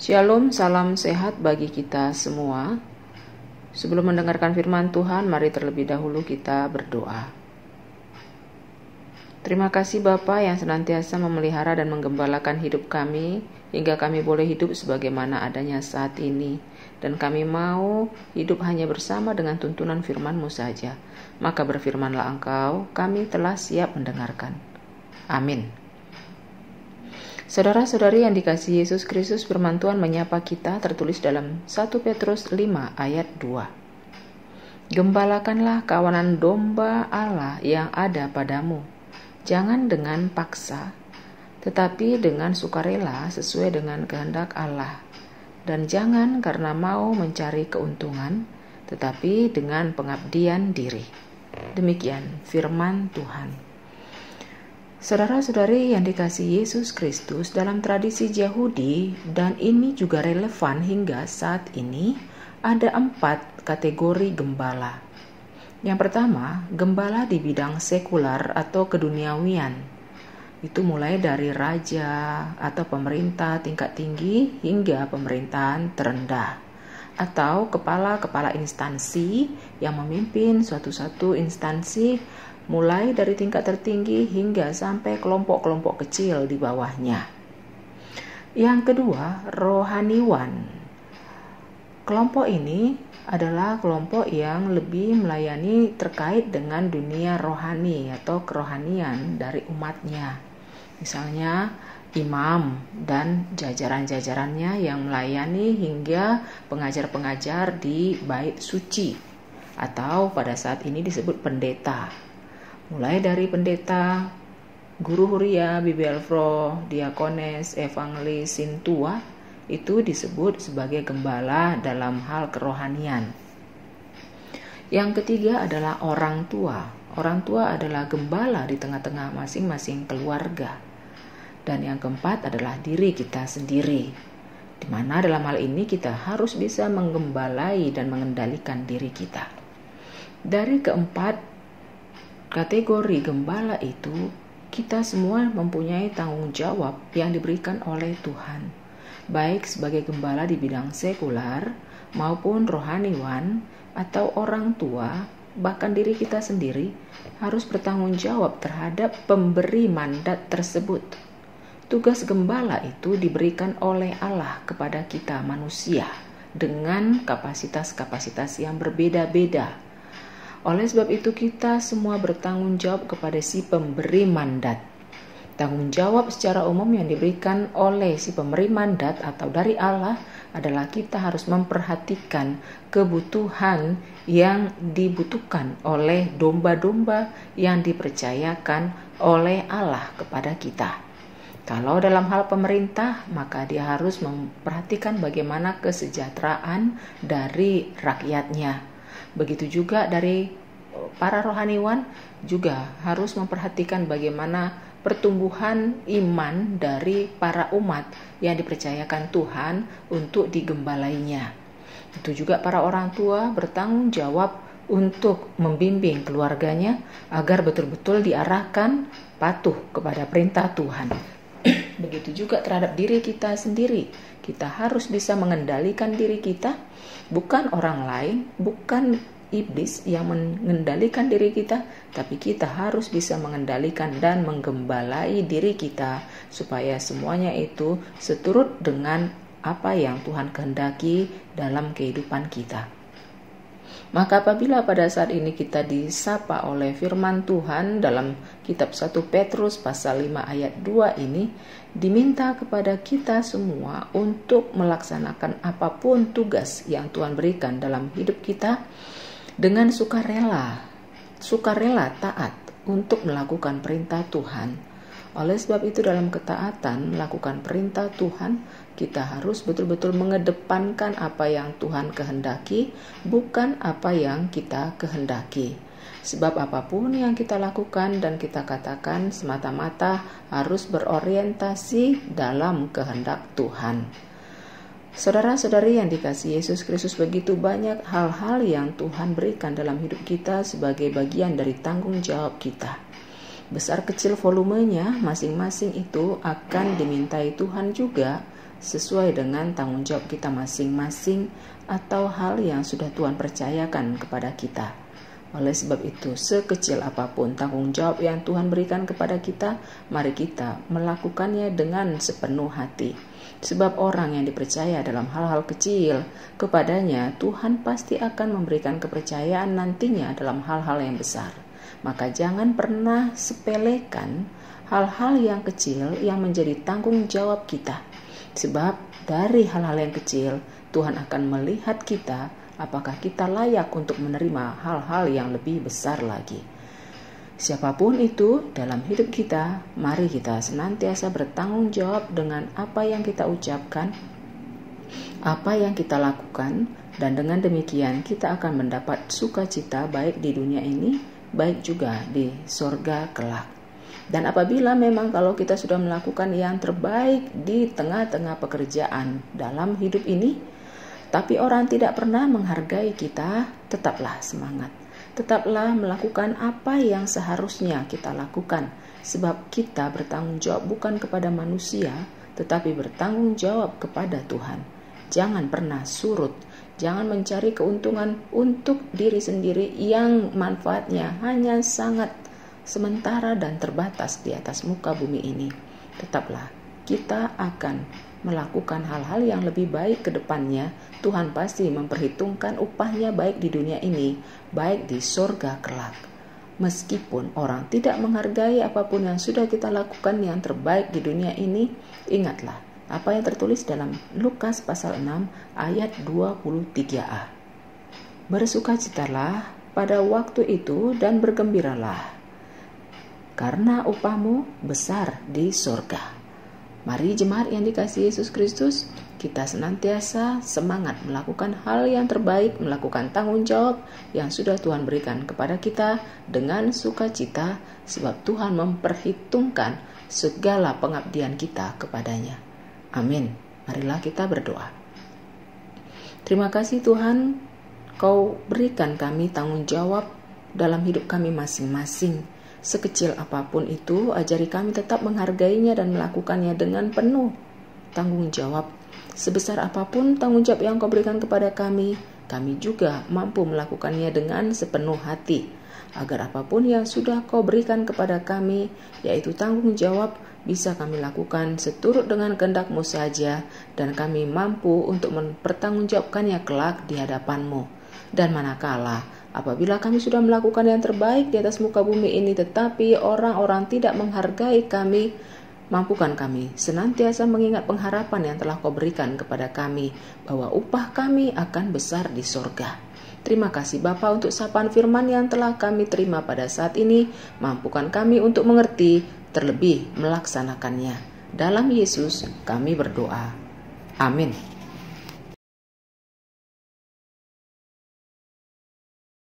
Shalom, salam sehat bagi kita semua. Sebelum mendengarkan firman Tuhan, mari terlebih dahulu kita berdoa. Terima kasih Bapa yang senantiasa memelihara dan menggembalakan hidup kami, hingga kami boleh hidup sebagaimana adanya saat ini. Dan kami mau hidup hanya bersama dengan tuntunan firman-Mu saja. Maka berfirmanlah Engkau, kami telah siap mendengarkan. Amin. Saudara-saudari yang dikasihi Yesus Kristus, firman Tuhan menyapa kita tertulis dalam 1 Petrus 5 ayat 2. Gembalakanlah kawanan domba Allah yang ada padamu, jangan dengan paksa, tetapi dengan sukarela sesuai dengan kehendak Allah. Dan jangan karena mau mencari keuntungan, tetapi dengan pengabdian diri. Demikian firman Tuhan. Saudara-saudari yang dikasihi Yesus Kristus, dalam tradisi Yahudi, dan ini juga relevan hingga saat ini, ada 4 kategori gembala. Yang pertama, gembala di bidang sekular atau keduniawian. Itu mulai dari raja atau pemerintah tingkat tinggi hingga pemerintahan terendah, atau kepala-kepala instansi yang memimpin suatu instansi mulai dari tingkat tertinggi hingga sampai kelompok-kelompok kecil di bawahnya. Yang kedua, rohaniwan. Kelompok ini adalah kelompok yang lebih melayani terkait dengan dunia rohani atau kerohanian dari umatnya. Misalnya imam dan jajaran-jajarannya yang melayani hingga pengajar-pengajar di bait suci, atau pada saat ini disebut pendeta. Mulai dari pendeta, guru huria, bibi elfro, diakones, evangelis, sintua, itu disebut sebagai gembala dalam hal kerohanian. Yang ketiga adalah orang tua. Orang tua adalah gembala di tengah-tengah masing-masing keluarga. Dan yang keempat adalah diri kita sendiri, di mana dalam hal ini kita harus bisa menggembalai dan mengendalikan diri kita. Dari keempat kategori gembala itu, kita semua mempunyai tanggung jawab yang diberikan oleh Tuhan, baik sebagai gembala di bidang sekular maupun rohaniwan atau orang tua, bahkan diri kita sendiri harus bertanggung jawab terhadap pemberi mandat tersebut. Tugas gembala itu diberikan oleh Allah kepada kita manusia dengan kapasitas-kapasitas yang berbeda-beda. Oleh sebab itu kita semua bertanggung jawab kepada si pemberi mandat. Tanggung jawab secara umum yang diberikan oleh si pemberi mandat atau dari Allah adalah kita harus memperhatikan kebutuhan yang dibutuhkan oleh domba-domba yang dipercayakan oleh Allah kepada kita. Kalau dalam hal pemerintah, maka dia harus memperhatikan bagaimana kesejahteraan dari rakyatnya. Begitu juga dari para rohaniwan juga harus memperhatikan bagaimana pertumbuhan iman dari para umat yang dipercayakan Tuhan untuk digembalainya. Itu juga para orang tua bertanggung jawab untuk membimbing keluarganya agar betul-betul diarahkan patuh kepada perintah Tuhan. Begitu juga terhadap diri kita sendiri. Kita harus bisa mengendalikan diri kita, bukan orang lain, bukan iblis yang mengendalikan diri kita, tapi kita harus bisa mengendalikan dan menggembalai diri kita supaya semuanya itu seturut dengan apa yang Tuhan kehendaki dalam kehidupan kita. Maka apabila pada saat ini kita disapa oleh firman Tuhan dalam kitab 1 Petrus pasal 5 ayat 2 ini, diminta kepada kita semua untuk melaksanakan apapun tugas yang Tuhan berikan dalam hidup kita dengan sukarela taat untuk melakukan perintah Tuhan. Oleh sebab itu dalam ketaatan melakukan perintah Tuhan, kita harus betul-betul mengedepankan apa yang Tuhan kehendaki, bukan apa yang kita kehendaki. Sebab apapun yang kita lakukan dan kita katakan semata-mata harus berorientasi dalam kehendak Tuhan. Saudara-saudari yang dikasihi Yesus Kristus, begitu banyak hal-hal yang Tuhan berikan dalam hidup kita sebagai bagian dari tanggung jawab kita. Besar kecil volumenya masing-masing itu akan dimintai Tuhan juga sesuai dengan tanggung jawab kita masing-masing atau hal yang sudah Tuhan percayakan kepada kita. Oleh sebab itu, sekecil apapun tanggung jawab yang Tuhan berikan kepada kita, mari kita melakukannya dengan sepenuh hati. Sebab orang yang dipercaya dalam hal-hal kecil, kepadanya Tuhan pasti akan memberikan kepercayaan nantinya dalam hal-hal yang besar. Maka jangan pernah sepelekan hal-hal yang kecil yang menjadi tanggung jawab kita. Sebab dari hal-hal yang kecil, Tuhan akan melihat kita apakah kita layak untuk menerima hal-hal yang lebih besar lagi. Siapapun itu dalam hidup kita, mari kita senantiasa bertanggung jawab dengan apa yang kita ucapkan, apa yang kita lakukan, dan dengan demikian kita akan mendapat sukacita baik di dunia ini, baik juga di sorga kelak. Dan apabila memang kalau kita sudah melakukan yang terbaik di tengah-tengah pekerjaan dalam hidup ini, tapi orang tidak pernah menghargai kita, tetaplah semangat. Tetaplah melakukan apa yang seharusnya kita lakukan. Sebab kita bertanggung jawab bukan kepada manusia, tetapi bertanggung jawab kepada Tuhan. Jangan pernah surut. Jangan mencari keuntungan untuk diri sendiri yang manfaatnya hanya sangat sementara dan terbatas di atas muka bumi ini. Tetaplah kita akan melakukan hal-hal yang lebih baik ke depannya. Tuhan pasti memperhitungkan upahnya baik di dunia ini, baik di sorga kelak. Meskipun orang tidak menghargai apapun yang sudah kita lakukan yang terbaik di dunia ini, ingatlah apa yang tertulis dalam Lukas pasal 6 ayat 23a. Bersukacitalah pada waktu itu dan bergembiralah, karena upahmu besar di sorga. Mari jemaat yang dikasihi Yesus Kristus, kita senantiasa semangat melakukan hal yang terbaik, melakukan tanggung jawab yang sudah Tuhan berikan kepada kita dengan sukacita, sebab Tuhan memperhitungkan segala pengabdian kita kepadanya. Amin. Marilah kita berdoa. Terima kasih Tuhan, Kau berikan kami tanggung jawab dalam hidup kami masing-masing. Sekecil apapun itu, ajari kami tetap menghargainya dan melakukannya dengan penuh tanggung jawab. Sebesar apapun tanggung jawab yang Kau berikan kepada kami juga mampu melakukannya dengan sepenuh hati. Agar apapun yang sudah Kau berikan kepada kami, yaitu tanggung jawab, bisa kami lakukan seturut dengan kehendak-Mu saja, dan kami mampu untuk mempertanggungjawabkannya kelak di hadapan-Mu. Dan manakala apabila kami sudah melakukan yang terbaik di atas muka bumi ini, tetapi orang-orang tidak menghargai kami, mampukan kami senantiasa mengingat pengharapan yang telah Kau berikan kepada kami, bahwa upah kami akan besar di sorga. Terima kasih Bapa untuk sapaan firman yang telah kami terima pada saat ini. Mampukan kami untuk mengerti, terlebih melaksanakannya. Dalam Yesus kami berdoa. Amin.